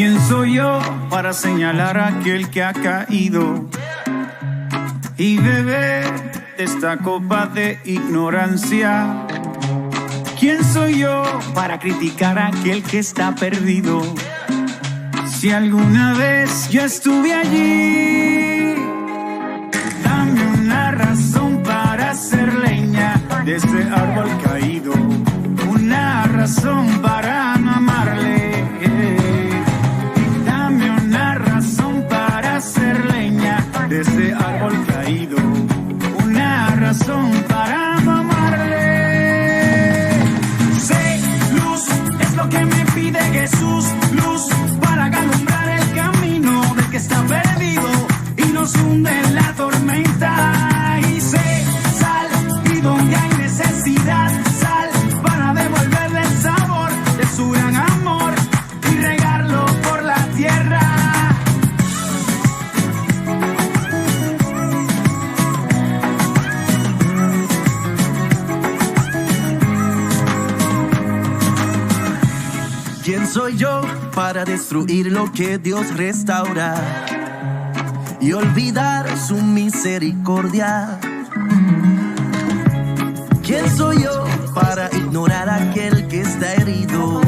¿Quién soy yo para señalar a aquel que ha caído y beber de esta copa de ignorancia? ¿Quién soy yo para criticar a aquel que está perdido? Si alguna vez yo estuve allí, dame una razón para hacer leña de este árbol caído, una razón para no amarle. Dame una razón para hacer leña de este árbol caído, una razón para no amarle. Sé, luz, es lo que me pide Jesús, luz para alumbrar el camino del que está perdido y nos hunde en la tormenta. Y sé, sal, y donde hay necesidad, sal para devolverle el sabor de su gran amor y regarlo por la tierra. ¿Quién soy yo para destruir lo que Dios restaura y olvidar su misericordia? ¿Quién soy yo para ignorar a aquel que está herido?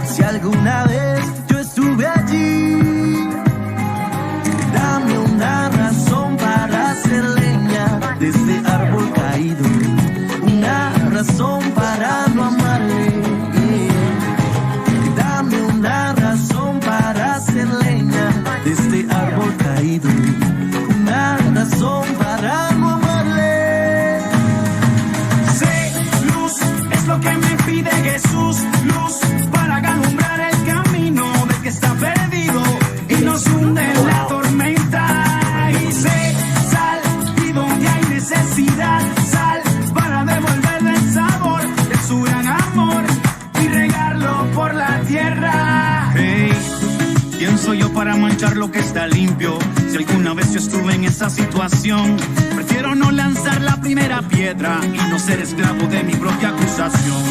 Si alguna vez yo estuve allí, dame una razón para hacer leña de este árbol caído, una razón para no amarle. Una razón para hacer leña de este árbol caído, una razón para no amarle. Sé, luz, es lo que me pide Jesús, luz para alumbrar el camino del que está perdido y nos hunde en la tormenta. Y sé, sal, y donde hay necesidad, sal para devolverle el sabor de su gran amor y regarlo por la tierra. Hey, ¿quién soy yo para manchar lo que está limpio? Si alguna vez yo estuve en esa situación, prefiero no lanzar la primera piedra y no ser esclavo de mi propia acusación.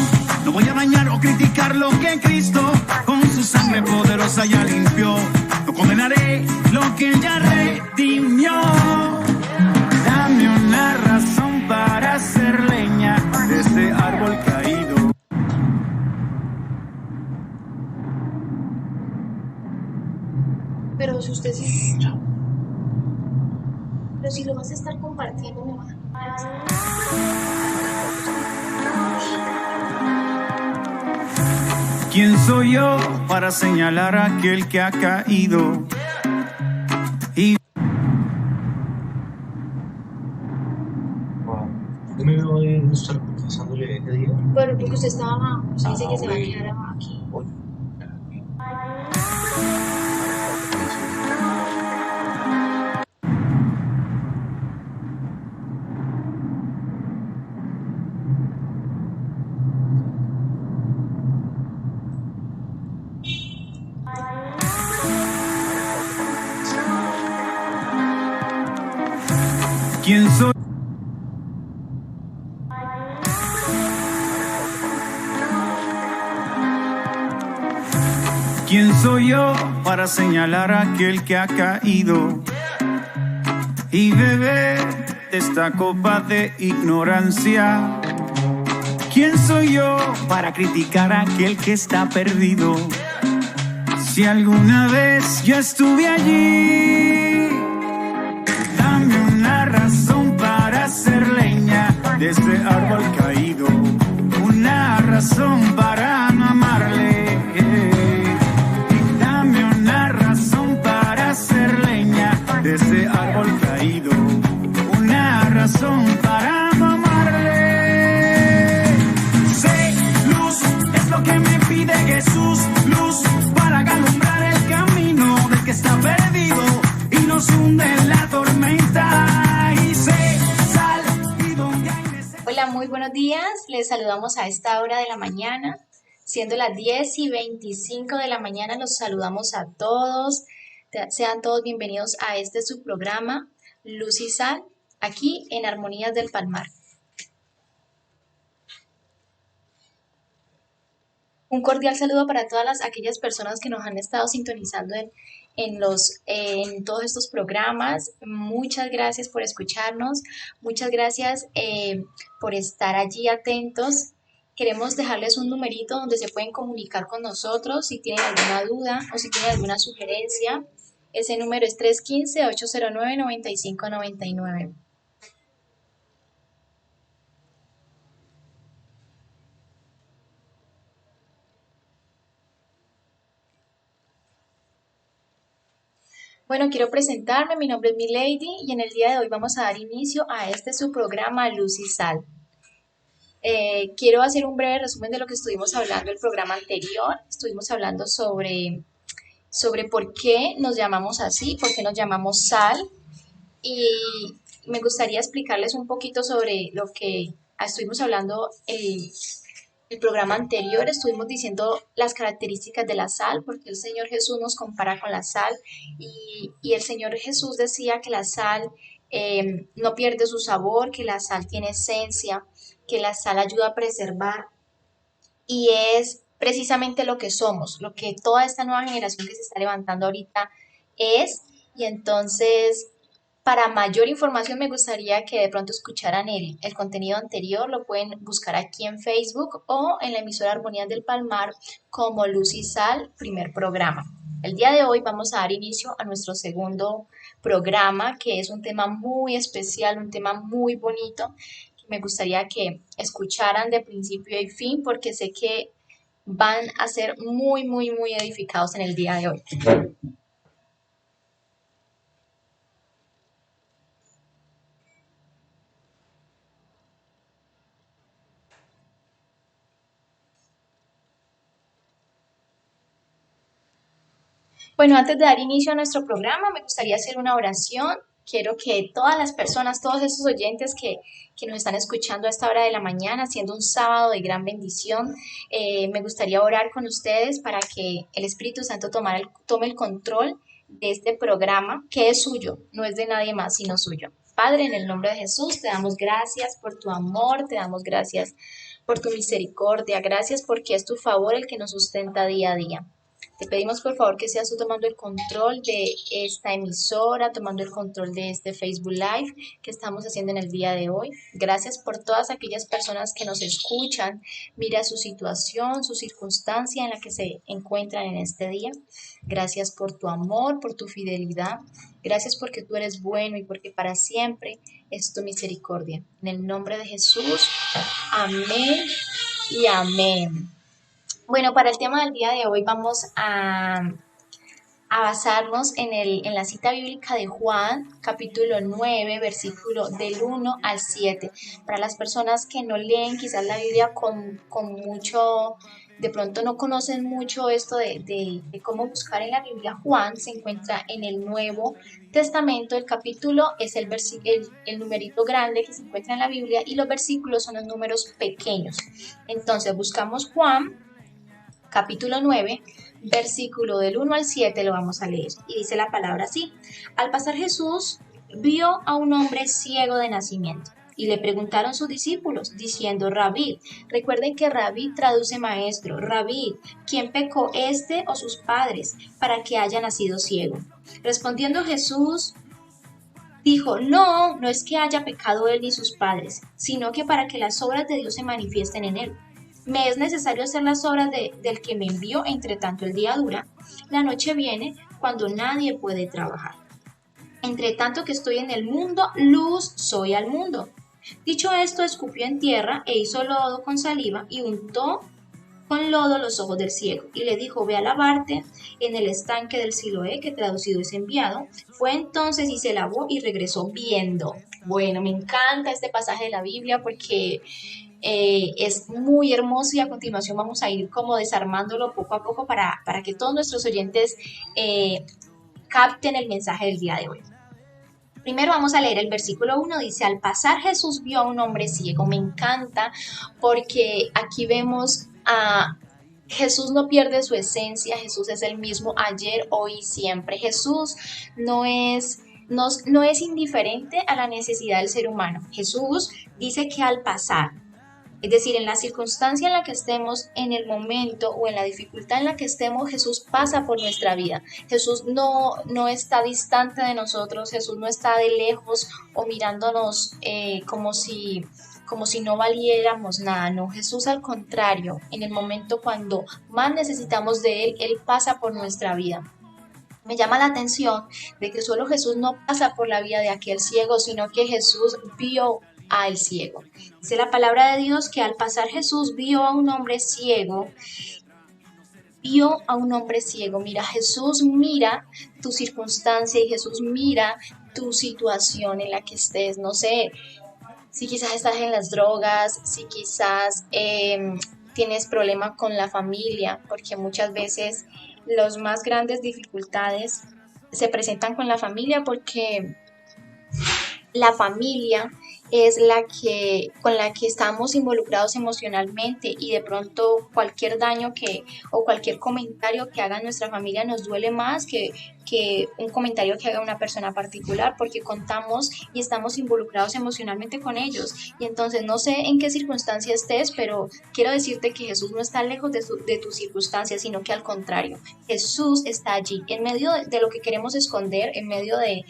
No voy a dañar o criticar lo que Cristo con su sangre poderosa ya limpió. No condenaré lo que ya redimió. Dame una razón para hacer leña de este árbol caído. Pero si usted sí... Pero si lo vas a estar compartiendo, me vas a... ¿Quién soy yo para señalar a aquel que ha caído y... ¿Por qué me voy a estar confesándole ese día? Bueno, porque usted estaba... Usted dice que se va a quedar aquí. ¿Quién soy? ¿Quién soy yo para señalar a aquel que ha caído y beber de esta copa de ignorancia? ¿Quién soy yo para criticar a aquel que está perdido? Si alguna vez yo estuve allí, dame una razón para hacer leña de este árbol caído, una razón para no amarle. Dame una razón para hacer leña de este árbol caído, una razón para no amarle. Sé, luz, es lo que me pide Jesús, luz para alumbrar el camino del que está perdido y nos hunde en la tormenta. Y sé, sal, y donde hay necesidad. Hola, muy buenos días. Les saludamos a esta hora de la mañana. Siendo las 10:25 de la mañana, los saludamos a todos. Sean todos bienvenidos a este su programa, Luz y Sal, aquí en Armonías del Palmar. Un cordial saludo para todas aquellas personas que nos han estado sintonizando en todos estos programas. Muchas gracias por escucharnos, muchas gracias por estar allí atentos. Queremos dejarles un numerito donde se pueden comunicar con nosotros si tienen alguna duda o si tienen alguna sugerencia. Ese número es 315-809-9599. Bueno, quiero presentarme, mi nombre es Milady y en el día de hoy vamos a dar inicio a su programa Luz y Sal. Quiero hacer un breve resumen de lo que estuvimos hablando el programa anterior. Estuvimos hablando sobre por qué nos llamamos así, por qué nos llamamos sal, y me gustaría explicarles un poquito sobre lo que estuvimos hablando el programa anterior. Estuvimos diciendo las características de la sal, porque el Señor Jesús nos compara con la sal y el Señor Jesús decía que la sal no pierde su sabor, que la sal tiene esencia, que la sal ayuda a preservar y es precisamente lo que somos, lo que toda esta nueva generación que se está levantando ahorita es. Y entonces, para mayor información me gustaría que de pronto escucharan el contenido anterior. Lo pueden buscar aquí en Facebook o en la emisora Armonías del Palmar como Luz y Sal, primer programa. El día de hoy vamos a dar inicio a nuestro segundo programa, que es un tema muy especial, un tema muy bonito, que me gustaría que escucharan de principio y fin, porque sé que van a ser muy, muy, muy edificados en el día de hoy. Bueno, antes de dar inicio a nuestro programa, me gustaría hacer una oración. Quiero que todas las personas, todos esos oyentes que nos están escuchando a esta hora de la mañana, siendo un sábado de gran bendición, me gustaría orar con ustedes para que el Espíritu Santo tome el control de este programa, que es suyo, no es de nadie más, sino suyo. Padre, en el nombre de Jesús, te damos gracias por tu amor, te damos gracias por tu misericordia, gracias porque es tu favor el que nos sustenta día a día. Te pedimos por favor que seas tú tomando el control de esta emisora, tomando el control de este Facebook Live que estamos haciendo en el día de hoy. Gracias por todas aquellas personas que nos escuchan. Mira su situación, su circunstancia en la que se encuentran en este día. Gracias por tu amor, por tu fidelidad. Gracias porque tú eres bueno y porque para siempre es tu misericordia. En el nombre de Jesús, amén y amén. Bueno, para el tema del día de hoy vamos a basarnos en la cita bíblica de Juan, capítulo 9, versículo del 1 al 7. Para las personas que no leen quizás la Biblia con mucho, de pronto no conocen mucho esto de cómo buscar en la Biblia, Juan se encuentra en el Nuevo Testamento. El capítulo es el numerito grande que se encuentra en la Biblia y los versículos son los números pequeños. Entonces buscamos Juan, capítulo 9, versículo del 1 al 7, lo vamos a leer. Y dice la palabra así: Al pasar Jesús vio a un hombre ciego de nacimiento. Y le preguntaron sus discípulos, diciendo, Rabí. Recuerden que Rabí traduce maestro. Rabí, ¿quién pecó, este o sus padres, para que haya nacido ciego? Respondiendo Jesús, dijo, no es que haya pecado él ni sus padres, sino que para que las obras de Dios se manifiesten en él. Me es necesario hacer las obras del que me envió, entre tanto el día dura. La noche viene cuando nadie puede trabajar. Entre tanto que estoy en el mundo, luz soy al mundo. Dicho esto, escupió en tierra e hizo lodo con saliva y untó con lodo los ojos del ciego. Y le dijo, ve a lavarte en el estanque del Siloé, que traducido es enviado. Fue entonces y se lavó y regresó viendo. Bueno, me encanta este pasaje de la Biblia porque es muy hermoso y a continuación vamos a ir como desarmándolo poco a poco para que todos nuestros oyentes capten el mensaje del día de hoy. Primero vamos a leer el versículo 1, dice, al pasar Jesús vio a un hombre ciego. Me encanta porque aquí vemos a Jesús no pierde su esencia, Jesús es el mismo ayer, hoy y siempre. Jesús no es indiferente a la necesidad del ser humano. Jesús dice que al pasar Es decir, en la circunstancia en la que estemos, en el momento o en la dificultad en la que estemos, Jesús pasa por nuestra vida. Jesús no está distante de nosotros, Jesús no está de lejos o mirándonos como si no valiéramos nada. No, Jesús al contrario, en el momento cuando más necesitamos de Él pasa por nuestra vida. Me llama la atención de que solo Jesús no pasa por la vida de aquel ciego, sino que Jesús vio al ciego. Dice la palabra de Dios que al pasar Jesús vio a un hombre ciego. Vio a un hombre ciego. Mira, Jesús mira tu circunstancia y Jesús mira tu situación en la que estés. No sé, si quizás estás en las drogas, si quizás tienes problemas con la familia, porque muchas veces las más grandes dificultades se presentan con la familia porque la familia es con la que estamos involucrados emocionalmente y de pronto cualquier daño o cualquier comentario que haga nuestra familia nos duele más que un comentario que haga una persona particular, porque contamos y estamos involucrados emocionalmente con ellos. Y entonces no sé en qué circunstancia estés, pero quiero decirte que Jesús no está lejos de tu circunstancia, sino que al contrario, Jesús está allí, en medio de lo que queremos esconder, en medio de...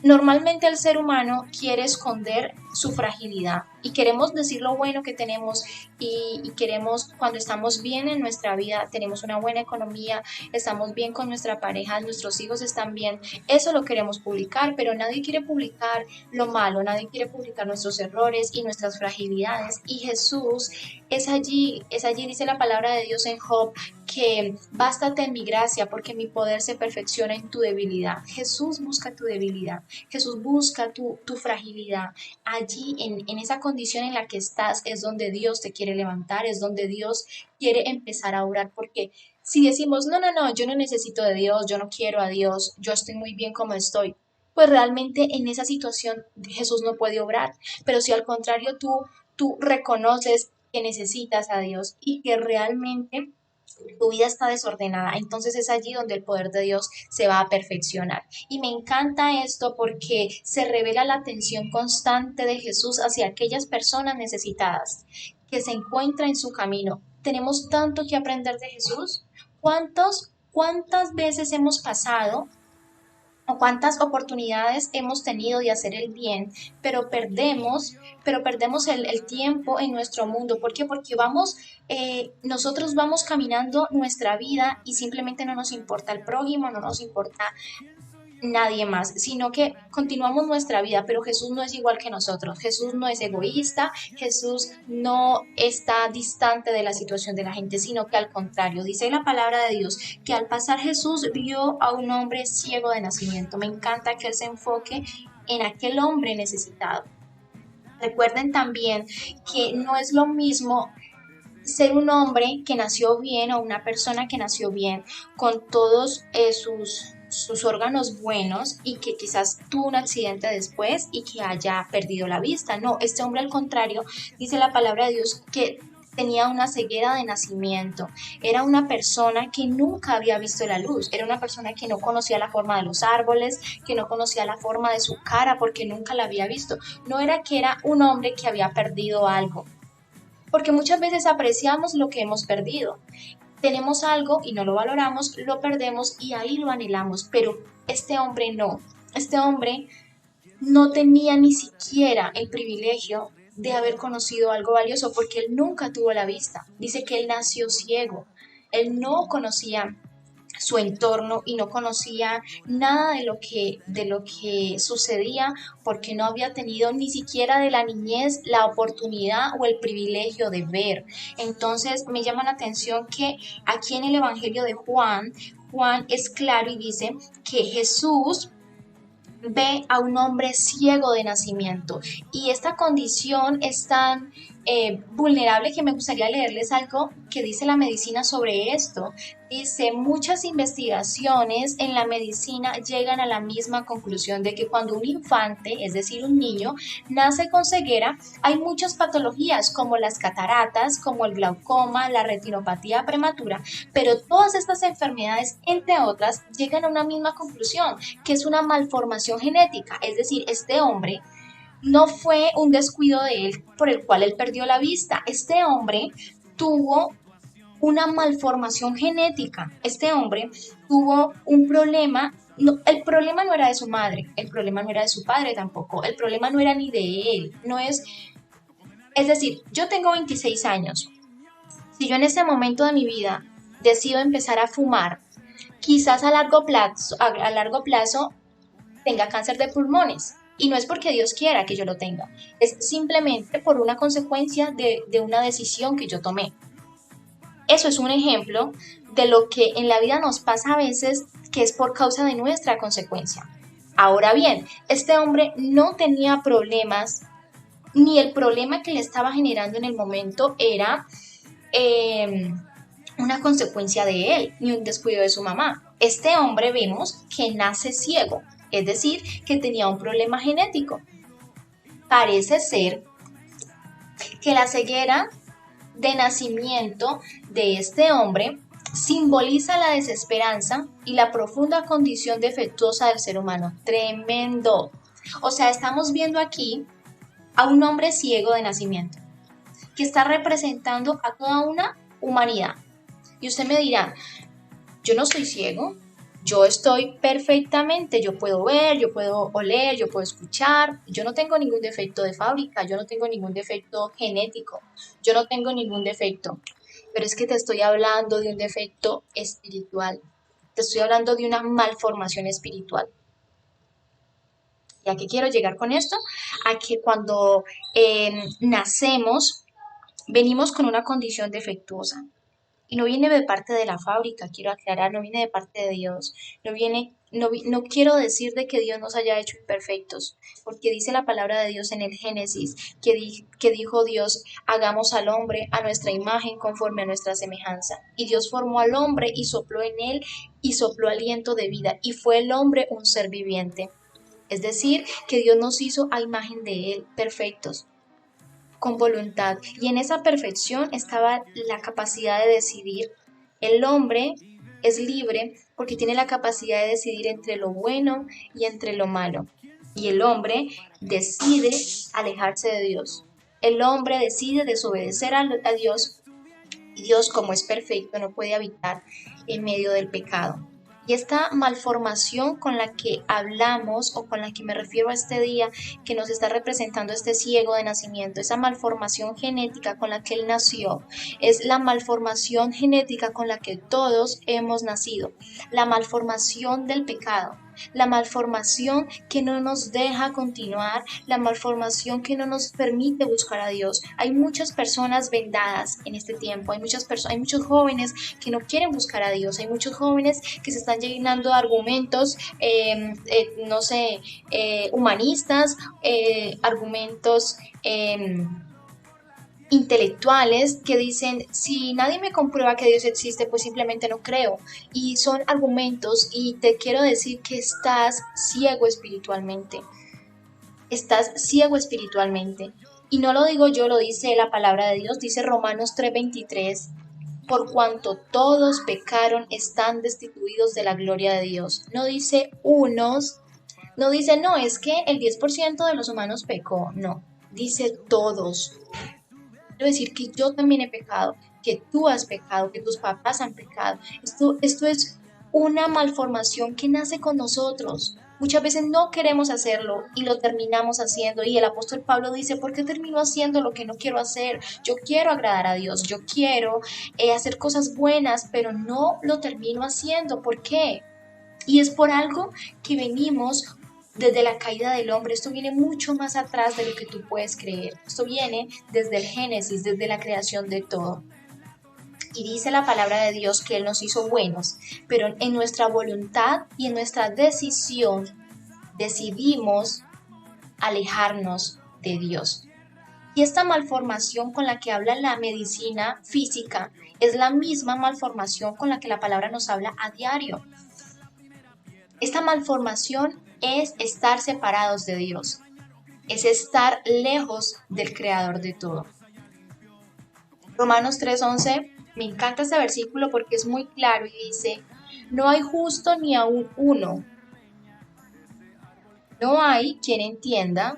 Normalmente el ser humano quiere esconder su fragilidad y queremos decir lo bueno que tenemos y queremos, cuando estamos bien en nuestra vida, tenemos una buena economía, estamos bien con nuestra pareja, nuestros hijos están bien, eso lo queremos publicar, pero nadie quiere publicar lo malo, nadie quiere publicar nuestros errores y nuestras fragilidades. Y Jesús es allí, dice la palabra de Dios en Job, que bástate en mi gracia porque mi poder se perfecciona en tu debilidad. Jesús busca tu debilidad, Jesús busca tu fragilidad. Allí en esa condición en la que estás es donde Dios te quiere levantar, es donde Dios quiere empezar a orar, porque si decimos, no, yo no necesito de Dios, yo no quiero a Dios, yo estoy muy bien como estoy, pues realmente en esa situación Jesús no puede obrar. Pero si al contrario tú reconoces que necesitas a Dios y que realmente tu vida está desordenada, entonces es allí donde el poder de Dios se va a perfeccionar. Y me encanta esto porque se revela la atención constante de Jesús hacia aquellas personas necesitadas que se encuentran en su camino. Tenemos tanto que aprender de Jesús. ¿Cuántas veces hemos pasado o cuántas oportunidades hemos tenido de hacer el bien, pero perdemos el tiempo en nuestro mundo? ¿Por qué? Porque nosotros vamos caminando nuestra vida y simplemente no nos importa el prójimo, no nos importa nadie más, sino que continuamos nuestra vida. Pero Jesús no es igual que nosotros. Jesús no es egoísta, Jesús no está distante de la situación de la gente, sino que al contrario, dice la palabra de Dios que al pasar Jesús vio a un hombre ciego de nacimiento. Me encanta que Él se enfoque en aquel hombre necesitado. Recuerden también que no es lo mismo ser un hombre que nació bien o una persona que nació bien con todos sus órganos buenos y que quizás tuvo un accidente después y que haya perdido la vista. No, este hombre al contrario, dice la palabra de Dios que tenía una ceguera de nacimiento. Era una persona que nunca había visto la luz, era una persona que no conocía la forma de los árboles, que no conocía la forma de su cara porque nunca la había visto. No era que era un hombre que había perdido algo, porque muchas veces apreciamos lo que hemos perdido. Tenemos algo y no lo valoramos, lo perdemos y ahí lo anhelamos, pero este hombre no. Este hombre no tenía ni siquiera el privilegio de haber conocido algo valioso porque él nunca tuvo la vista. Dice que él nació ciego, él no conocía su entorno y no conocía nada de lo que sucedía porque no había tenido ni siquiera de la niñez la oportunidad o el privilegio de ver. Entonces me llama la atención que aquí en el Evangelio de Juan es claro y dice que Jesús ve a un hombre ciego de nacimiento y esta condición es tan vulnerable que me gustaría leerles algo que dice la medicina sobre esto. Dice, muchas investigaciones en la medicina llegan a la misma conclusión de que cuando un infante, es decir, un niño, nace con ceguera, hay muchas patologías como las cataratas, como el glaucoma, la retinopatía prematura, pero todas estas enfermedades, entre otras, llegan a una misma conclusión, que es una malformación genética, es decir, este hombre no fue un descuido de él por el cual él perdió la vista. Este hombre tuvo una malformación genética. Este hombre tuvo un problema. No, el problema no era de su madre, el problema no era de su padre tampoco, el problema no era ni de él. No es decir, yo tengo 26 años. Si yo en este momento de mi vida decido empezar a fumar, quizás a largo plazo tenga cáncer de pulmones. Y no es porque Dios quiera que yo lo tenga, es simplemente por una consecuencia de una decisión que yo tomé. Eso es un ejemplo de lo que en la vida nos pasa a veces, que es por causa de nuestra consecuencia. Ahora bien, este hombre no tenía problemas, ni el problema que le estaba generando en el momento era una consecuencia de él, ni un descuido de su mamá. Este hombre vemos que nace ciego, es decir, que tenía un problema genético. Parece ser que la ceguera de nacimiento de este hombre simboliza la desesperanza y la profunda condición defectuosa del ser humano. Tremendo. O sea, estamos viendo aquí a un hombre ciego de nacimiento, que está representando a toda una humanidad. Y usted me dirá, yo no soy ciego, yo estoy perfectamente, yo puedo ver, yo puedo oler, yo puedo escuchar, yo no tengo ningún defecto de fábrica, yo no tengo ningún defecto genético, yo no tengo ningún defecto, pero es que te estoy hablando de un defecto espiritual, te estoy hablando de una malformación espiritual. ¿Y a qué quiero llegar con esto? A que cuando nacemos, venimos con una condición defectuosa. Y no viene de parte de la fábrica, quiero aclarar, no viene de parte de Dios. No quiero decir de que Dios nos haya hecho imperfectos, porque dice la palabra de Dios en el Génesis, que dijo Dios, hagamos al hombre a nuestra imagen conforme a nuestra semejanza. Y Dios formó al hombre y sopló en él y sopló aliento de vida, y fue el hombre un ser viviente. Es decir, que Dios nos hizo a imagen de él, perfectos, con voluntad, y en esa perfección estaba la capacidad de decidir. El hombre es libre porque tiene la capacidad de decidir entre lo bueno y entre lo malo, y el hombre decide alejarse de Dios. El hombre decide desobedecer a Dios, y Dios, como es perfecto, no puede habitar en medio del pecado. Y esta malformación con la que hablamos, o con la que me refiero a este día, que nos está representando este ciego de nacimiento, esa malformación genética con la que él nació, es la malformación genética con la que todos hemos nacido, la malformación del pecado, la malformación que no nos deja continuar, la malformación que no nos permite buscar a Dios. Hay muchas personas vendadas en este tiempo, hay muchos jóvenes que no quieren buscar a Dios, hay muchos jóvenes que se están llenando de argumentos, humanistas, argumentos intelectuales que dicen, si nadie me comprueba que Dios existe, pues simplemente no creo. Y son argumentos, y te quiero decir que estás ciego espiritualmente. Estás ciego espiritualmente. Y no lo digo yo, lo dice la palabra de Dios, dice Romanos 3:23, por cuanto todos pecaron, están destituidos de la gloria de Dios. No dice unos, no dice, no, es que el 10% de los humanos pecó, no, dice todos. Quiero decir que yo también he pecado, que tú has pecado, que tus papás han pecado. Esto es una malformación que nace con nosotros. Muchas veces no queremos hacerlo y lo terminamos haciendo. Y el apóstol Pablo dice, ¿por qué termino haciendo lo que no quiero hacer? Yo quiero agradar a Dios, yo quiero hacer cosas buenas, pero no lo termino haciendo. ¿Por qué? Y es por algo que venimos desde la caída del hombre. Esto viene mucho más atrás de lo que tú puedes creer. Esto viene desde el Génesis, desde la creación de todo. Y dice la palabra de Dios que Él nos hizo buenos, pero en nuestra voluntad y en nuestra decisión decidimos alejarnos de Dios. Y esta malformación con la que habla la medicina física es la misma malformación con la que la palabra nos habla a diario. Esta malformación es estar separados de Dios, es estar lejos del Creador de todo. Romanos 3:11, me encanta este versículo porque es muy claro y dice, no hay justo ni aún uno, no hay quien entienda,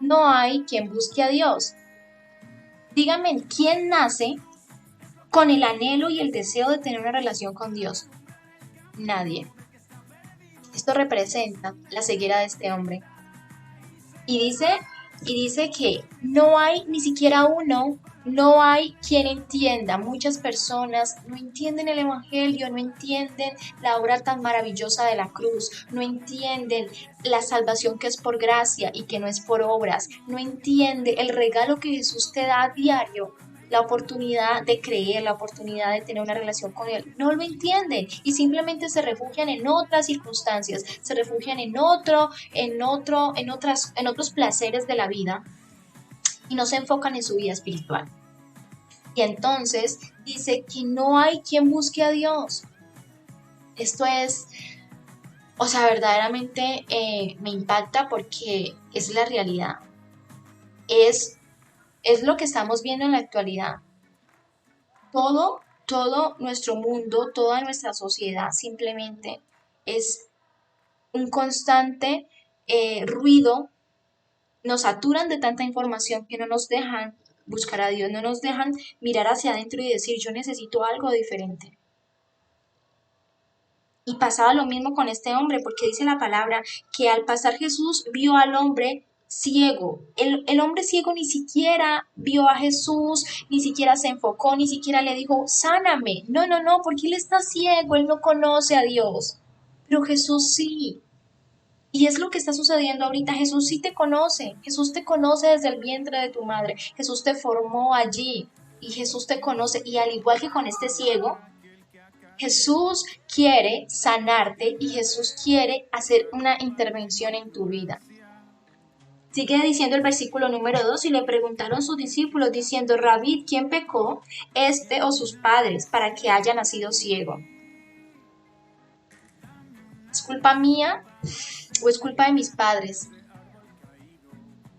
no hay quien busque a Dios. Díganme, ¿quién nace con el anhelo y el deseo de tener una relación con Dios? Nadie. Esto representa la ceguera de este hombre. Y dice que no hay ni siquiera uno, no hay quien entienda. Muchas personas no entienden el Evangelio, no entienden la obra tan maravillosa de la cruz, no entienden la salvación que es por gracia y que no es por obras, no entiende el regalo que Jesús te da a diario, la oportunidad de creer, la oportunidad de tener una relación con Él. No lo entienden y simplemente se refugian en otras circunstancias, se refugian en otros placeres de la vida y no se enfocan en su vida espiritual. Y entonces dice que no hay quien busque a Dios. Esto es, verdaderamente me impacta porque es la realidad. Es lo que estamos viendo en la actualidad. Todo nuestro mundo, toda nuestra sociedad simplemente es un constante ruido. Nos saturan de tanta información que no nos dejan buscar a Dios, no nos dejan mirar hacia adentro y decir, yo necesito algo diferente. Y pasaba lo mismo con este hombre, porque dice la palabra que al pasar Jesús vio al hombre ciego. El hombre ciego ni siquiera vio a Jesús, ni siquiera se enfocó, ni siquiera le dijo, sáname. No, porque él está ciego, él no conoce a Dios. Pero Jesús sí. Y es lo que está sucediendo ahorita. Jesús sí te conoce. Jesús te conoce desde el vientre de tu madre. Jesús te formó allí y Jesús te conoce. Y al igual que con este ciego, Jesús quiere sanarte y Jesús quiere hacer una intervención en tu vida. Sigue diciendo el versículo número 2, y le preguntaron sus discípulos diciendo, Rabí, ¿quién pecó, este o sus padres, para que haya nacido ciego? ¿Es culpa mía o es culpa de mis padres?,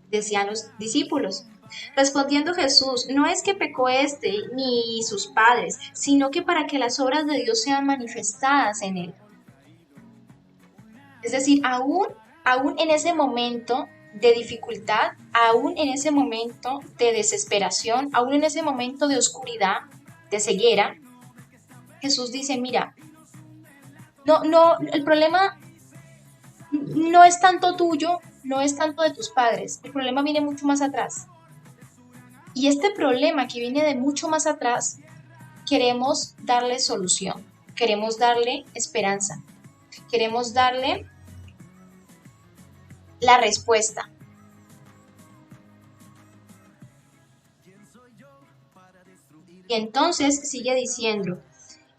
decían los discípulos. Respondiendo Jesús, no es que pecó este ni sus padres, sino que para que las obras de Dios sean manifestadas en él. Es decir, aún en ese momento de dificultad, aún en ese momento de desesperación, aún en ese momento de oscuridad, de ceguera, Jesús dice, mira, el problema no es tanto tuyo, no es tanto de tus padres, el problema viene mucho más atrás. Y este problema que viene de mucho más atrás, queremos darle solución, queremos darle esperanza, queremos darle la respuesta. Y entonces sigue diciendo,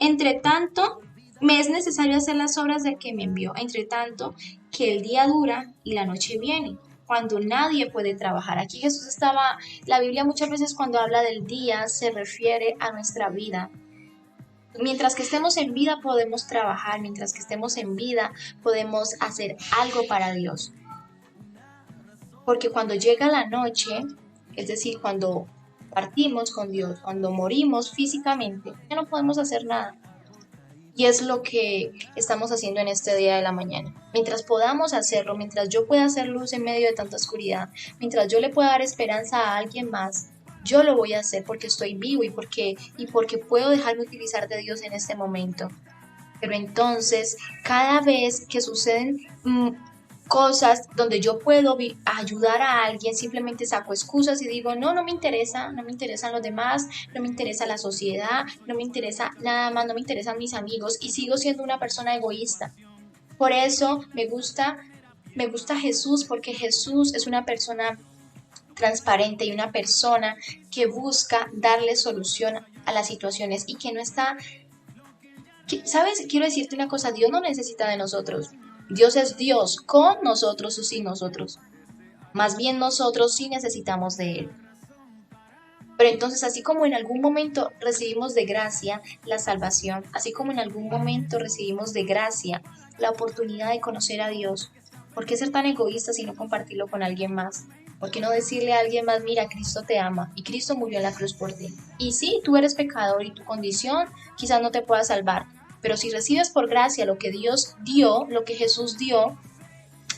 entre tanto, me es necesario hacer las obras del que me envió, entre tanto que el día dura y la noche viene, cuando nadie puede trabajar. Aquí Jesús la Biblia muchas veces cuando habla del día se refiere a nuestra vida. Mientras que estemos en vida podemos trabajar, mientras que estemos en vida podemos hacer algo para Dios. Porque cuando llega la noche, es decir, cuando partimos con Dios, cuando morimos físicamente, ya no podemos hacer nada. Y es lo que estamos haciendo en este día de la mañana. Mientras podamos hacerlo, mientras yo pueda hacer luz en medio de tanta oscuridad, mientras yo le pueda dar esperanza a alguien más, yo lo voy a hacer porque estoy vivo y porque puedo dejarme utilizar de Dios en este momento. Pero entonces, cada vez que suceden cosas donde yo puedo ayudar a alguien, simplemente saco excusas y digo, no me interesan los demás, no me interesa la sociedad, no me interesa nada más, no me interesan mis amigos y sigo siendo una persona egoísta. Por eso me gusta Jesús, porque Jesús es una persona transparente y una persona que busca darle solución a las situaciones y que no está... ¿Sabes? Quiero decirte una cosa, Dios no necesita de nosotros. Dios es Dios con nosotros o sin nosotros. Más bien nosotros sí necesitamos de Él. Pero entonces, así como en algún momento recibimos de gracia la salvación, así como en algún momento recibimos de gracia la oportunidad de conocer a Dios, ¿por qué ser tan egoístas y no compartirlo con alguien más? ¿Por qué no decirle a alguien más, mira, Cristo te ama y Cristo murió en la cruz por ti? Y sí, tú eres pecador y tu condición quizás no te pueda salvar, pero si recibes por gracia lo que Dios dio, lo que Jesús dio,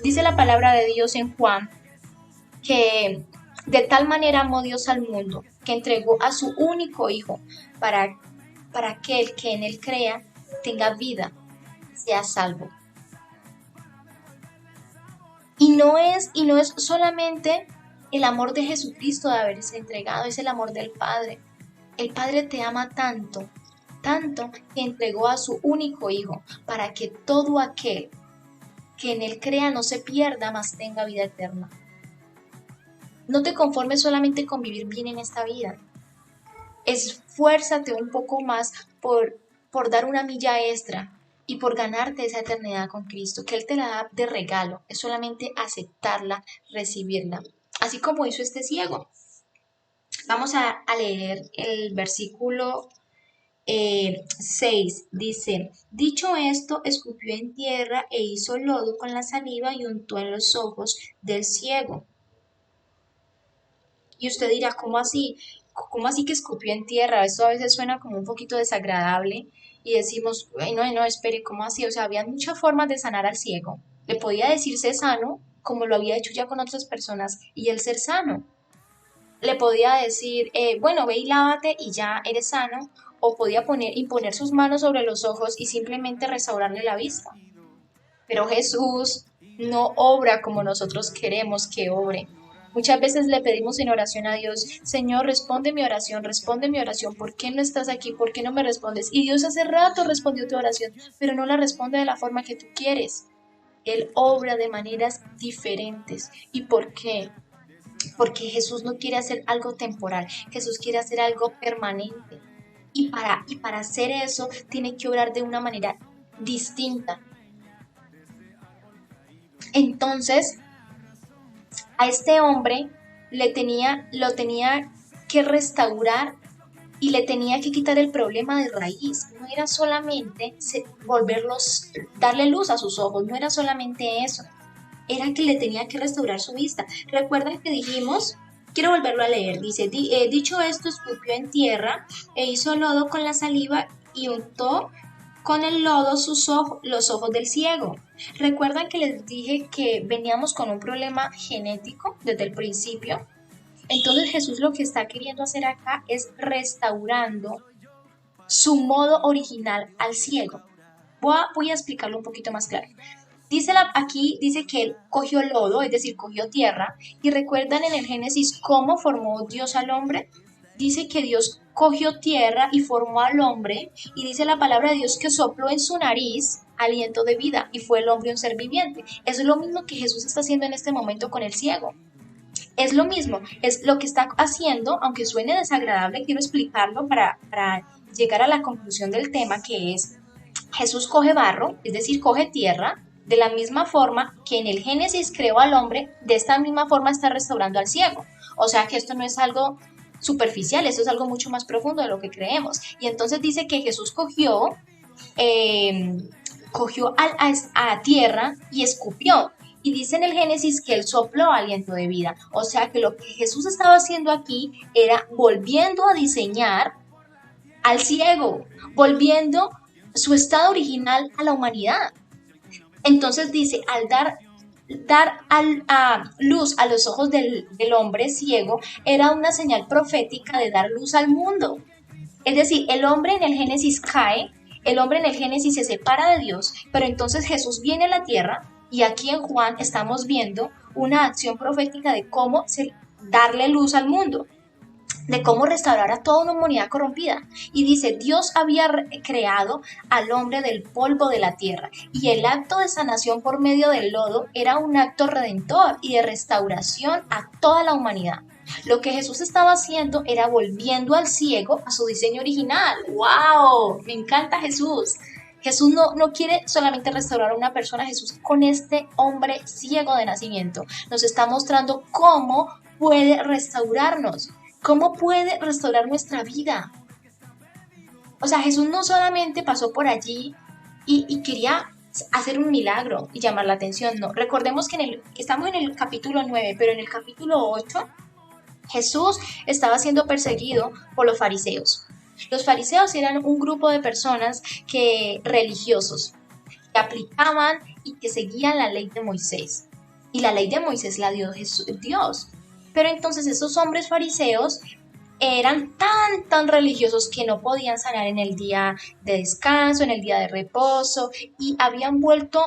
dice la palabra de Dios en Juan que de tal manera amó Dios al mundo, que entregó a su único Hijo para que el que en él crea tenga vida, sea salvo. Y no es solamente el amor de Jesucristo de haberse entregado, es el amor del Padre. El Padre te ama tanto, tanto que entregó a su único Hijo para que todo aquel que en él crea no se pierda, mas tenga vida eterna. No te conformes solamente con vivir bien en esta vida. Esfuérzate un poco más por dar una milla extra y por ganarte esa eternidad con Cristo, que Él te la da de regalo. Es solamente aceptarla, recibirla. Así como hizo este ciego. Vamos a leer el versículo 6. Dice: dicho esto, escupió en tierra e hizo lodo con la saliva y untó en los ojos del ciego. Y usted dirá, ¿cómo así? ¿Cómo así que escupió en tierra? Esto a veces suena como un poquito desagradable y decimos, no, espere, ¿cómo así? O sea, había muchas formas de sanar al ciego. Le podía decirse sano, como lo había hecho ya con otras personas, y él ser sano. Le podía decir, bueno, ve y lávate y ya eres sano, o podía imponer sus manos sobre los ojos y simplemente restaurarle la vista. Pero Jesús no obra como nosotros queremos que obre. Muchas veces le pedimos en oración a Dios, Señor, responde mi oración, ¿por qué no estás aquí? ¿Por qué no me respondes? Y Dios hace rato respondió tu oración, pero no la responde de la forma que tú quieres. Él obra de maneras diferentes. ¿Y por qué? Porque Jesús no quiere hacer algo temporal, Jesús quiere hacer algo permanente. Y para hacer eso, tiene que obrar de una manera distinta. Entonces, a este hombre lo tenía que restaurar y le tenía que quitar el problema de raíz. No era solamente darle luz a sus ojos, no era solamente eso. Era que le tenía que restaurar su vista. Recuerdan que dijimos, quiero volverlo a leer, dice, dicho esto, escupió en tierra e hizo lodo con la saliva y untó con el lodo los ojos del ciego. ¿Recuerdan que les dije que veníamos con un problema genético desde el principio? Entonces Jesús lo que está queriendo hacer acá es restaurando su modo original al ciego. Voy a explicarlo un poquito más claro. Aquí dice que él cogió lodo, es decir, cogió tierra. Y recuerdan en el Génesis cómo formó Dios al hombre. Dice que Dios cogió tierra y formó al hombre, y dice la palabra de Dios que sopló en su nariz aliento de vida y fue el hombre un ser viviente. Eso es lo mismo que Jesús está haciendo en este momento con el ciego. Es lo mismo, es lo que está haciendo, aunque suene desagradable, quiero explicarlo para llegar a la conclusión del tema, que es Jesús coge barro, es decir, coge tierra, de la misma forma que en el Génesis creó al hombre, de esta misma forma está restaurando al ciego. O sea que esto no es algo superficial, esto es algo mucho más profundo de lo que creemos. Y entonces dice que Jesús cogió a tierra y escupió. Y dice en el Génesis que él sopló aliento de vida. O sea que lo que Jesús estaba haciendo aquí era volviendo a diseñar al ciego, volviendo su estado original a la humanidad. Entonces dice, al dar luz a los ojos del hombre ciego, era una señal profética de dar luz al mundo. Es decir, el hombre en el Génesis cae, el hombre en el Génesis se separa de Dios, pero entonces Jesús viene a la tierra, y aquí en Juan estamos viendo una acción profética de cómo darle luz al mundo, de cómo restaurar a toda una humanidad corrompida. Y dice, Dios había creado al hombre del polvo de la tierra, y el acto de sanación por medio del lodo era un acto redentor y de restauración a toda la humanidad. Lo que Jesús estaba haciendo era volviendo al ciego a su diseño original. ¡Wow! Me encanta Jesús. Jesús no quiere solamente restaurar a una persona. Jesús, con este hombre ciego de nacimiento, nos está mostrando cómo puede restaurarnos. ¿Cómo puede restaurar nuestra vida? O sea, Jesús no solamente pasó por allí y quería hacer un milagro y llamar la atención, no. Recordemos que estamos en el capítulo 9, pero en el capítulo 8, Jesús estaba siendo perseguido por los fariseos. Los fariseos eran un grupo de personas religiosos, que aplicaban y que seguían la ley de Moisés. y la ley de Moisés la dio Dios. Pero entonces esos hombres fariseos eran tan religiosos que no podían sanar en el día de descanso, en el día de reposo, y habían vuelto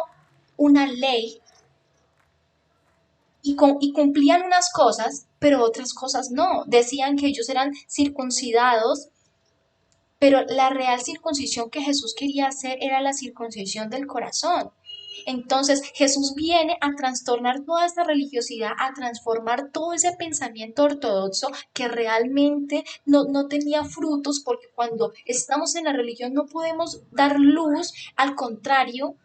una ley y cumplían unas cosas, pero otras cosas no. Decían que ellos eran circuncidados, pero la real circuncisión que Jesús quería hacer era la circuncisión del corazón. Entonces Jesús viene a trastornar toda esta religiosidad, a transformar todo ese pensamiento ortodoxo que realmente no tenía frutos, porque cuando estamos en la religión no podemos dar luz, al contrario,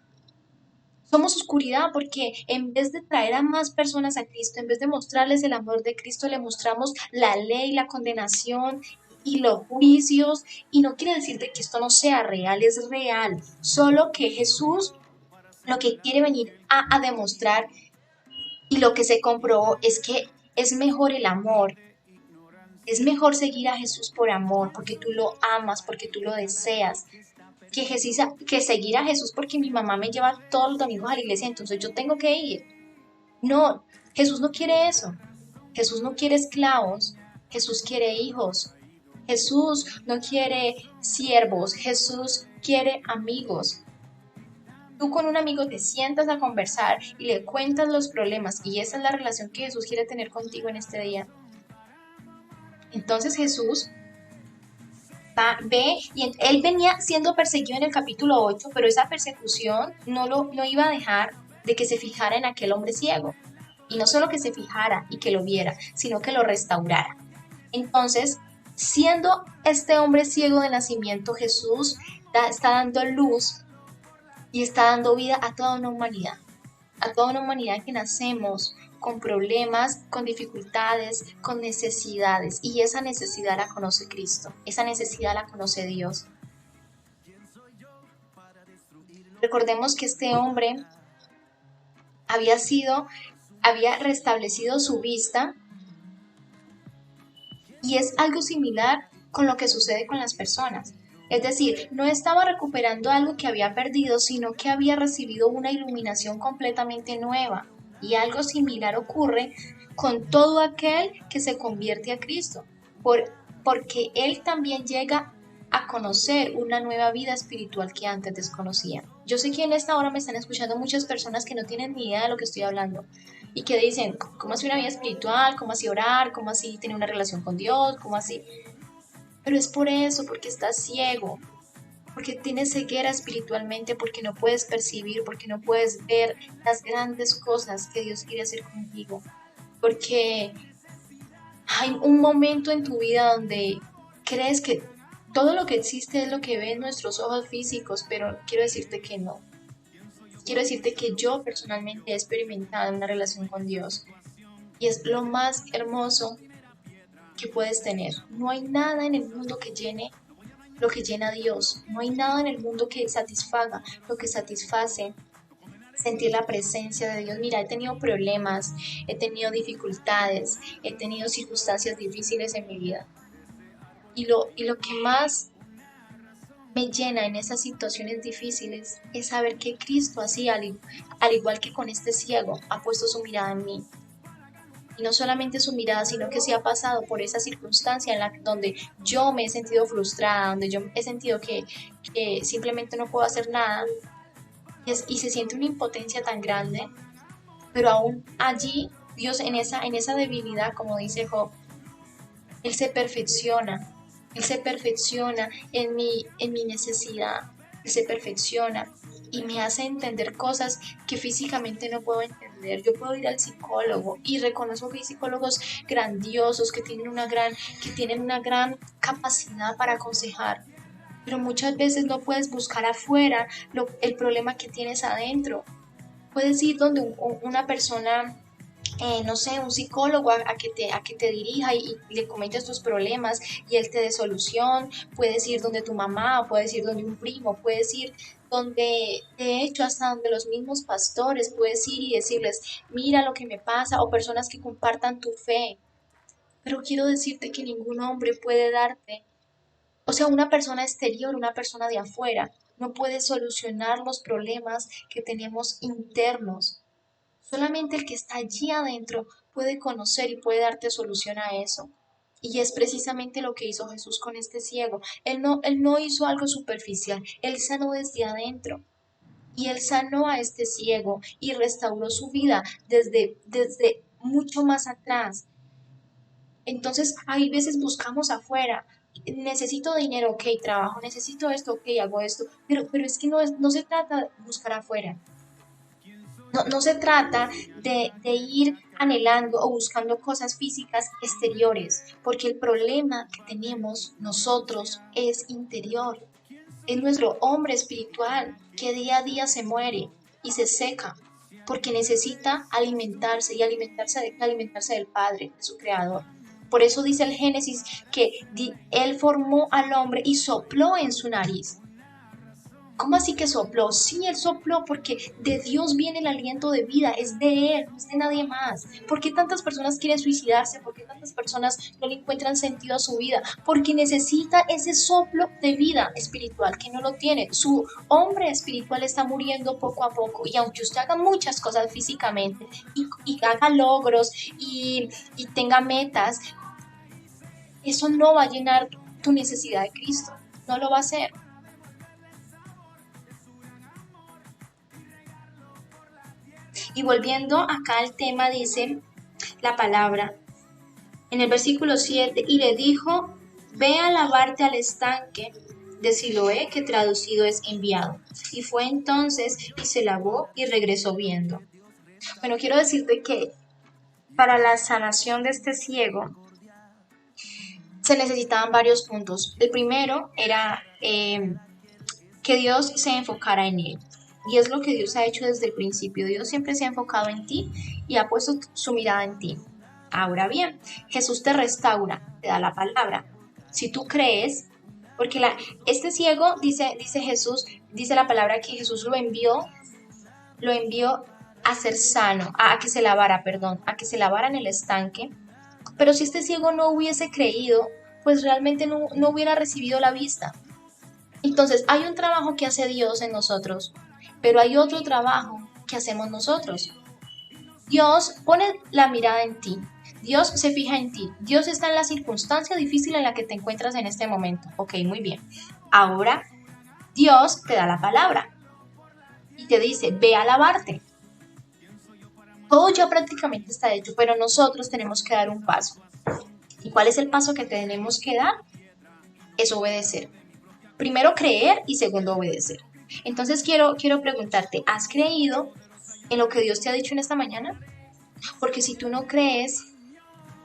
somos oscuridad, porque en vez de traer a más personas a Cristo, en vez de mostrarles el amor de Cristo, le mostramos la ley, la condenación y los juicios. Y no quiere decir de que esto no sea real, es real, solo que Jesús lo que quiere venir a demostrar y lo que se comprobó es que es mejor el amor. Es mejor seguir a Jesús por amor, porque tú lo amas, porque tú lo deseas, que seguir a Jesús porque mi mamá me lleva todos los domingos a la iglesia, entonces yo tengo que ir. No, Jesús no quiere eso. Jesús no quiere esclavos, Jesús quiere hijos. Jesús no quiere siervos, Jesús quiere amigos. Tú con un amigo te sientas a conversar y le cuentas los problemas, y esa es la relación que Jesús quiere tener contigo en este día. Entonces Jesús ve, y él venía siendo perseguido en el capítulo 8, pero esa persecución no iba a dejar de que se fijara en aquel hombre ciego. Y no solo que se fijara y que lo viera, sino que lo restaurara. Entonces, siendo este hombre ciego de nacimiento, Jesús está dando luz y está dando vida a toda una humanidad que nacemos con problemas, con dificultades, con necesidades, y esa necesidad la conoce Cristo, esa necesidad la conoce Dios. Recordemos que este hombre había restablecido su vista, y es algo similar con lo que sucede con las personas. Es decir, no estaba recuperando algo que había perdido, sino que había recibido una iluminación completamente nueva. Y algo similar ocurre con todo aquel que se convierte a Cristo, porque Él también llega a conocer una nueva vida espiritual que antes desconocía. Yo sé que en esta hora me están escuchando muchas personas que no tienen ni idea de lo que estoy hablando y que dicen, ¿cómo así una vida espiritual? ¿Cómo así orar? ¿Cómo así tener una relación con Dios? ¿Cómo así? Pero es por eso, porque estás ciego, porque tienes ceguera espiritualmente, porque no puedes percibir, porque no puedes ver las grandes cosas que Dios quiere hacer contigo, porque hay un momento en tu vida donde crees que todo lo que existe es lo que ven nuestros ojos físicos, pero quiero decirte que no. Quiero decirte que yo personalmente he experimentado una relación con Dios y es lo más hermoso que puedes tener. No hay nada en el mundo que llene lo que llena a Dios. No hay nada en el mundo que satisfaga lo que satisface sentir la presencia de Dios. Mira, he tenido problemas, he tenido dificultades, he tenido circunstancias difíciles en mi vida. Y lo que más me llena en esas situaciones difíciles es saber que Cristo así, al igual que con este ciego, ha puesto su mirada en mí. Y no solamente su mirada, sino que se ha pasado por esa circunstancia donde yo me he sentido frustrada, donde yo he sentido que simplemente no puedo hacer nada, y se siente una impotencia tan grande, pero aún allí Dios en esa debilidad, como dice Job, Él se perfecciona, en mi necesidad, Él se perfecciona y me hace entender cosas que físicamente no puedo entender. Yo puedo ir al psicólogo y reconozco que hay psicólogos grandiosos que tienen una gran capacidad para aconsejar, pero muchas veces no puedes buscar afuera el problema que tienes adentro. Puedes ir donde una persona, no sé, un psicólogo a que te dirija y le comentes tus problemas y él te dé solución. Puedes ir donde tu mamá, puedes ir donde un primo, puedes ir donde, de hecho, hasta donde los mismos pastores, puedes ir y decirles, mira lo que me pasa, o personas que compartan tu fe. Pero quiero decirte que ningún hombre puede darte, o sea, una persona exterior, una persona de afuera, no puede solucionar los problemas que tenemos internos. Solamente el que está allí adentro puede conocer y puede darte solución a eso. Y es precisamente lo que hizo Jesús con este ciego. Él no hizo algo superficial, él sanó desde adentro. Y él sanó a este ciego y restauró su vida desde mucho más atrás. Entonces, hay veces buscamos afuera, necesito dinero, ok, trabajo, necesito esto, ok, hago esto, pero es que no se trata de buscar afuera. No se trata de ir anhelando o buscando cosas físicas exteriores, porque el problema que tenemos nosotros es interior, es nuestro hombre espiritual que día a día se muere y se seca, porque necesita alimentarse y alimentarse del Padre, de su Creador. Por eso dice el Génesis que Él formó al hombre y sopló en su nariz. ¿Cómo así que sopló? Sí, él sopló porque de Dios viene el aliento de vida, es de él, no es de nadie más. ¿Por qué tantas personas quieren suicidarse? ¿Por qué tantas personas no le encuentran sentido a su vida? Porque necesita ese soplo de vida espiritual que no lo tiene. Su hombre espiritual está muriendo poco a poco y aunque usted haga muchas cosas físicamente y haga logros y tenga metas, eso no va a llenar tu necesidad de Cristo, no lo va a hacer. Y volviendo acá al tema, dice la palabra en el versículo 7, y le dijo, ve a lavarte al estanque de Siloé, que traducido es enviado. Y fue entonces y se lavó y regresó viendo. Bueno, quiero decirte que para la sanación de este ciego se necesitaban varios puntos. El primero era que Dios se enfocara en él. Y es lo que Dios ha hecho desde el principio. Dios siempre se ha enfocado en ti y ha puesto su mirada en ti. Ahora bien, Jesús te restaura, te da la palabra. Si tú crees, porque este ciego, dice Jesús, dice la palabra que Jesús lo envió a ser sano, a que se lavara, a que se lavara en el estanque. Pero si este ciego no hubiese creído, pues realmente no hubiera recibido la vista. Entonces, hay un trabajo que hace Dios en nosotros, pero hay otro trabajo que hacemos nosotros. Dios pone la mirada en ti. Dios se fija en ti. Dios está en la circunstancia difícil en la que te encuentras en este momento. Ok, muy bien. Ahora, Dios te da la palabra y te dice, ve a lavarte. Todo ya prácticamente está hecho, pero nosotros tenemos que dar un paso. ¿Y cuál es el paso que tenemos que dar? Es obedecer. Primero creer y segundo obedecer. Entonces quiero preguntarte, ¿has creído en lo que Dios te ha dicho en esta mañana? Porque si tú no crees,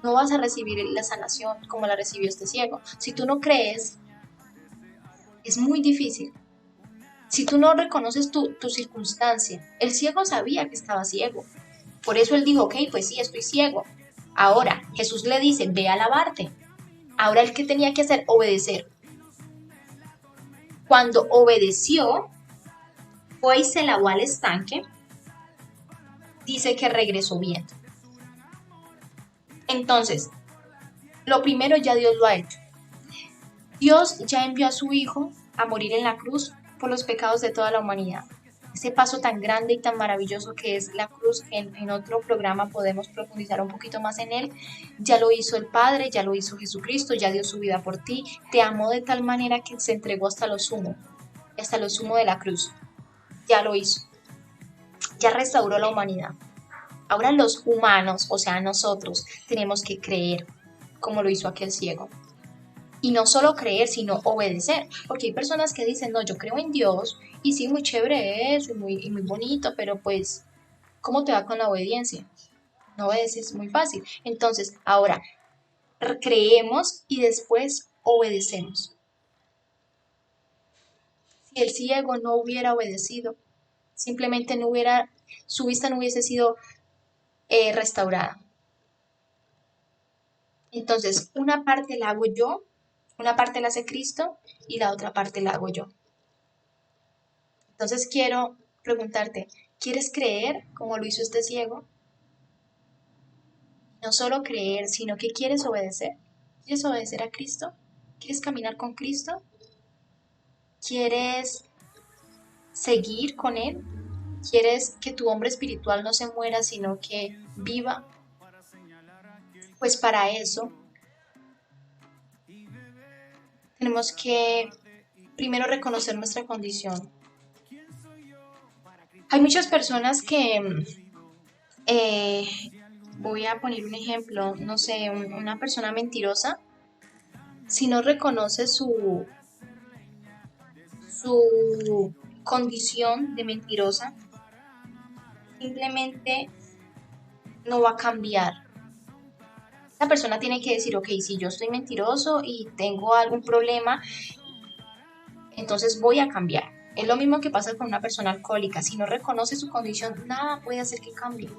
no vas a recibir la sanación como la recibió este ciego. Si tú no crees, es muy difícil. Si tú no reconoces tu circunstancia, el ciego sabía que estaba ciego. Por eso él dijo, ok, pues sí, estoy ciego. Ahora, Jesús le dice, ve a lavarte. Ahora el que tenía que hacer, obedecer. Cuando obedeció, fue y se lavó al estanque, dice que regresó viendo. Entonces, lo primero ya Dios lo ha hecho. Dios ya envió a su Hijo a morir en la cruz por los pecados de toda la humanidad. Ese paso tan grande y tan maravilloso que es la cruz, en otro programa podemos profundizar un poquito más en él. Ya lo hizo el Padre, ya lo hizo Jesucristo, ya dio su vida por ti. Te amó de tal manera que se entregó hasta lo sumo de la cruz. Ya lo hizo. Ya restauró la humanidad. Ahora los humanos, o sea nosotros, tenemos que creer como lo hizo aquel ciego. Y no solo creer, sino obedecer. Porque hay personas que dicen, no, yo creo en Dios, y sí, muy chévere eso, y muy bonito, pero pues, ¿cómo te va con la obediencia? No obedeces, muy fácil. Entonces, ahora, creemos y después obedecemos. Si el ciego no hubiera obedecido, simplemente su vista no hubiese sido restaurada. Entonces, una parte la hago yo, una parte la hace Cristo y la otra parte la hago yo. Entonces quiero preguntarte, ¿quieres creer como lo hizo este ciego? No solo creer, sino que quieres obedecer. ¿Quieres obedecer a Cristo? ¿Quieres caminar con Cristo? ¿Quieres seguir con Él? quieres que tu hombre espiritual no se muera, sino que viva, pues para eso tenemos que primero reconocer nuestra condición. Hay muchas personas que, eh, voy a poner un ejemplo, no sé, una persona mentirosa, si no reconoce su condición de mentirosa, simplemente no va a cambiar. Esa persona tiene que decir, ok, si yo estoy mentiroso y tengo algún problema, entonces voy a cambiar. Es lo mismo que pasa con una persona alcohólica. Si no reconoce su condición, nada puede hacer que cambie.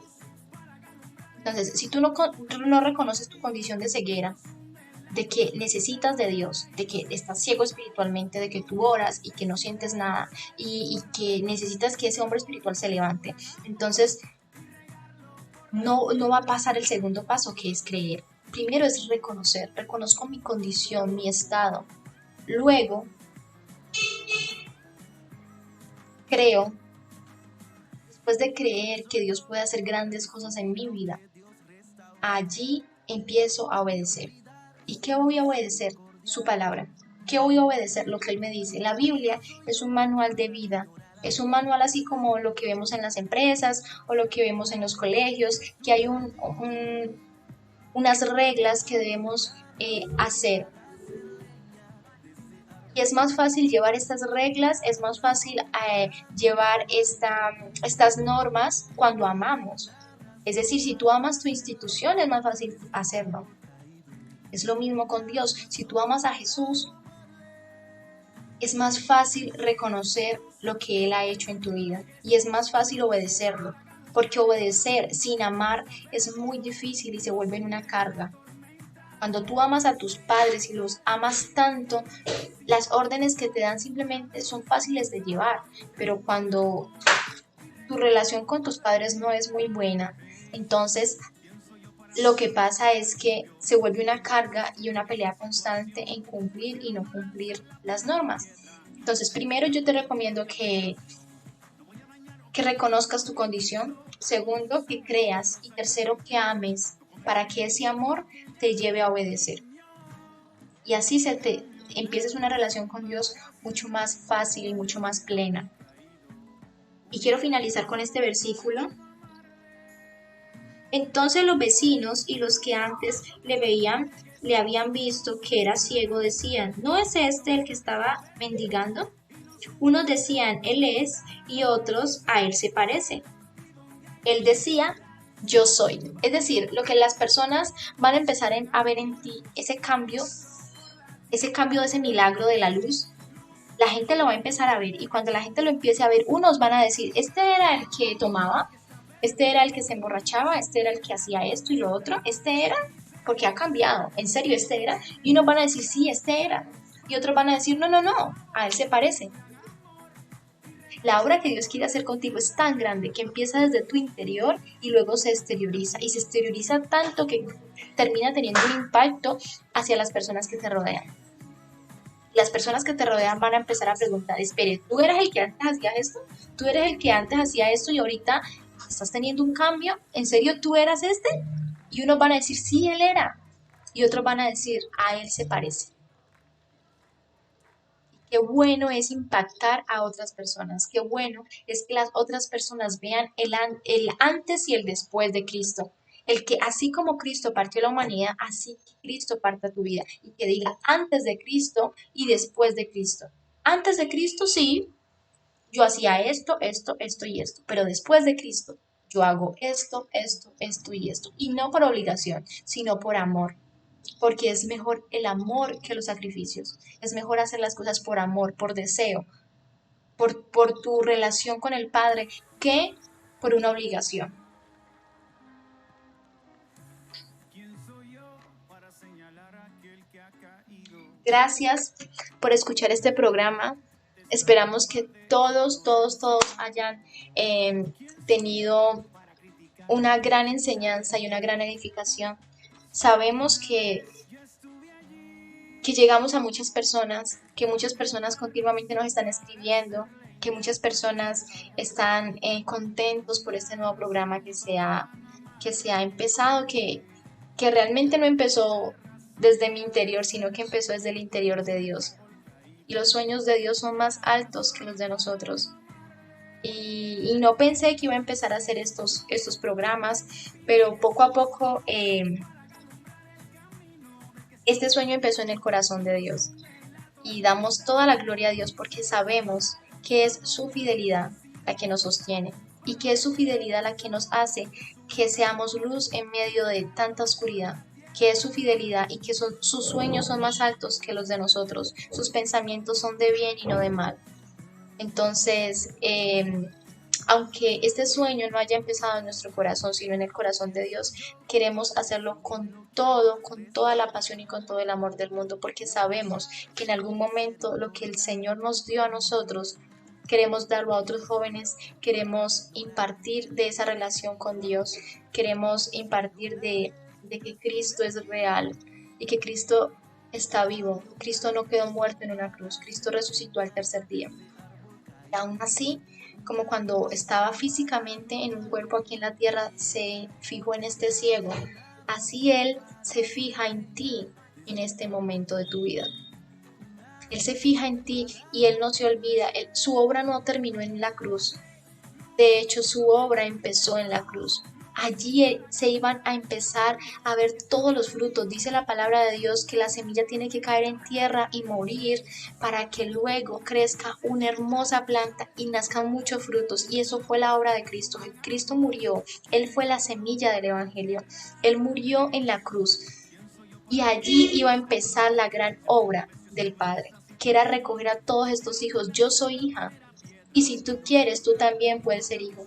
Entonces, si tú no reconoces tu condición de ceguera, de que necesitas de Dios, de que estás ciego espiritualmente, de que tú oras y que no sientes nada y que necesitas que ese hombre espiritual se levante, entonces no va a pasar el segundo paso, que es creer. Primero es reconocer, reconozco mi condición, mi estado. Luego creo, después de creer que Dios puede hacer grandes cosas en mi vida, allí empiezo a obedecer. ¿Y qué voy a obedecer? Su palabra. ¿Qué voy a obedecer? Lo que Él me dice. La Biblia es un manual de vida. Es un manual así como lo que vemos en las empresas o lo que vemos en los colegios, que hay unas reglas que debemos hacer. Y es más fácil llevar estas reglas, es más fácil llevar estas normas cuando amamos. Es decir, si tú amas tu institución, es más fácil hacerlo. Es lo mismo con Dios. Si tú amas a Jesús, es más fácil reconocer lo que Él ha hecho en tu vida y es más fácil obedecerlo, porque obedecer sin amar es muy difícil y se vuelve una carga. Cuando tú amas a tus padres y los amas tanto, las órdenes que te dan simplemente son fáciles de llevar, pero cuando tu relación con tus padres no es muy buena, entonces lo que pasa es que se vuelve una carga y una pelea constante en cumplir y no cumplir las normas. Entonces, primero yo te recomiendo que reconozcas tu condición. Segundo, que creas. Y tercero, que ames para que ese amor te lleve a obedecer. Y así empieces una relación con Dios mucho más fácil y mucho más plena. Y quiero finalizar con este versículo. Entonces los vecinos y los que antes le habían visto que era ciego, decían, ¿no es este el que estaba mendigando? Unos decían, él es, y otros, a él se parece. Él decía, yo soy. Es decir, lo que las personas van a empezar a ver en ti, ese cambio de ese milagro de la luz, la gente lo va a empezar a ver. Y cuando la gente lo empiece a ver, unos van a decir, este era el que tomaba, este era el que se emborrachaba, este era el que hacía esto y lo otro, este era, porque ha cambiado, en serio, este era. Y unos van a decir, sí, este era. Y otros van a decir, no, a él se parece. La obra que Dios quiere hacer contigo es tan grande que empieza desde tu interior y luego se exterioriza. Y se exterioriza tanto que termina teniendo un impacto hacia las personas que te rodean. Las personas que te rodean van a empezar a preguntar, espere, ¿tú eras el que antes hacía esto? ¿Tú eres el que antes hacía esto y ahorita estás teniendo un cambio? ¿En serio tú eras este? Y unos van a decir, sí, él era. Y otros van a decir, a él se parece. Qué bueno es impactar a otras personas. Qué bueno es que las otras personas vean el antes y el después de Cristo. El que así como Cristo partió la humanidad, así Cristo parta tu vida. Y que diga antes de Cristo y después de Cristo. Antes de Cristo sí, yo hacía esto y esto. Pero después de Cristo, yo hago esto y esto. Y no por obligación, sino por amor. Porque es mejor el amor que los sacrificios. Es mejor hacer las cosas por amor, por deseo, por tu relación con el Padre, que por una obligación. Gracias por escuchar este programa. Esperamos que todos hayan tenido una gran enseñanza y una gran edificación. Sabemos que llegamos a muchas personas, que muchas personas continuamente nos están escribiendo que muchas personas están contentos por este nuevo programa que se ha empezado, que realmente no empezó desde mi interior, sino que empezó desde el interior de Dios. Y los sueños de Dios son más altos que los de nosotros. Y no pensé que iba a empezar a hacer estos programas, pero poco a poco este sueño empezó en el corazón de Dios. Y damos toda la gloria a Dios porque sabemos que es su fidelidad la que nos sostiene y que es su fidelidad la que nos hace que seamos luz en medio de tanta oscuridad, que es su fidelidad y que sus sueños son más altos que los de nosotros, sus pensamientos son de bien y no de mal. Entonces, aunque este sueño no haya empezado en nuestro corazón, sino en el corazón de Dios, queremos hacerlo con todo, con toda la pasión y con todo el amor del mundo, porque sabemos que en algún momento lo que el Señor nos dio a nosotros, queremos darlo a otros jóvenes, queremos impartir de esa relación con Dios, queremos impartir de que Cristo es real y que Cristo está vivo. Cristo no quedó muerto en una cruz, Cristo resucitó al tercer día. Y aún así, como cuando estaba físicamente en un cuerpo aquí en la tierra, se fijó en este ciego, así Él se fija en ti en este momento de tu vida. Él se fija en ti y Él no se olvida. Su obra no terminó en la cruz. De hecho, su obra empezó en la cruz. Allí se iban a empezar a ver todos los frutos. Dice la palabra de Dios que la semilla tiene que caer en tierra y morir para que luego crezca una hermosa planta y nazcan muchos frutos. Y eso fue la obra de Cristo. Cristo murió. Él fue la semilla del Evangelio. Él murió en la cruz. Y allí iba a empezar la gran obra del Padre, que era recoger a todos estos hijos. Yo soy hija. Y si tú quieres, tú también puedes ser hijo.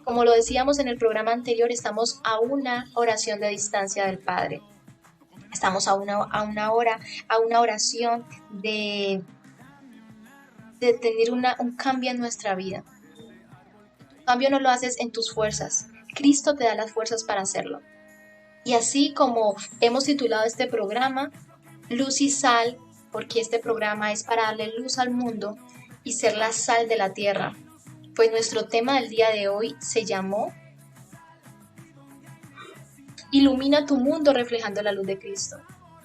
Como lo decíamos en el programa anterior, estamos a una oración de distancia del Padre. Estamos a una oración de tener un cambio en nuestra vida. El cambio no lo haces en tus fuerzas. Cristo te da las fuerzas para hacerlo. Y así como hemos titulado este programa, Luz y Sal, porque este programa es para darle luz al mundo y ser la sal de la tierra. Pues nuestro tema del día de hoy se llamó Ilumina tu mundo reflejando la luz de Cristo.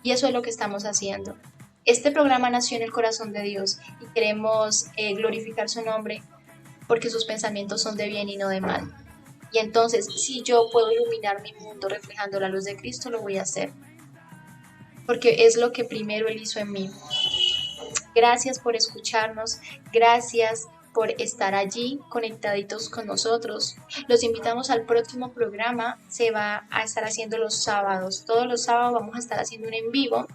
Y eso es lo que estamos haciendo. Este programa nació en el corazón de Dios y queremos glorificar su nombre porque sus pensamientos son de bien y no de mal. Y entonces, si yo puedo iluminar mi mundo reflejando la luz de Cristo, lo voy a hacer. Porque es lo que primero Él hizo en mí. Gracias por escucharnos. Gracias por estar allí conectaditos con nosotros. Los invitamos al próximo programa. Se va a estar haciendo los sábados. Todos los sábados vamos a estar haciendo un en vivo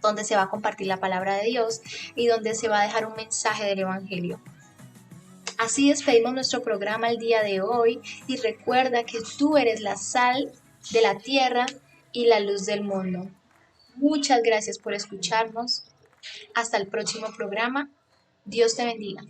donde se va a compartir la palabra de Dios y donde se va a dejar un mensaje del Evangelio. Así despedimos nuestro programa el día de hoy y recuerda que tú eres la sal de la tierra y la luz del mundo. Muchas gracias por escucharnos. Hasta el próximo programa. Dios te bendiga.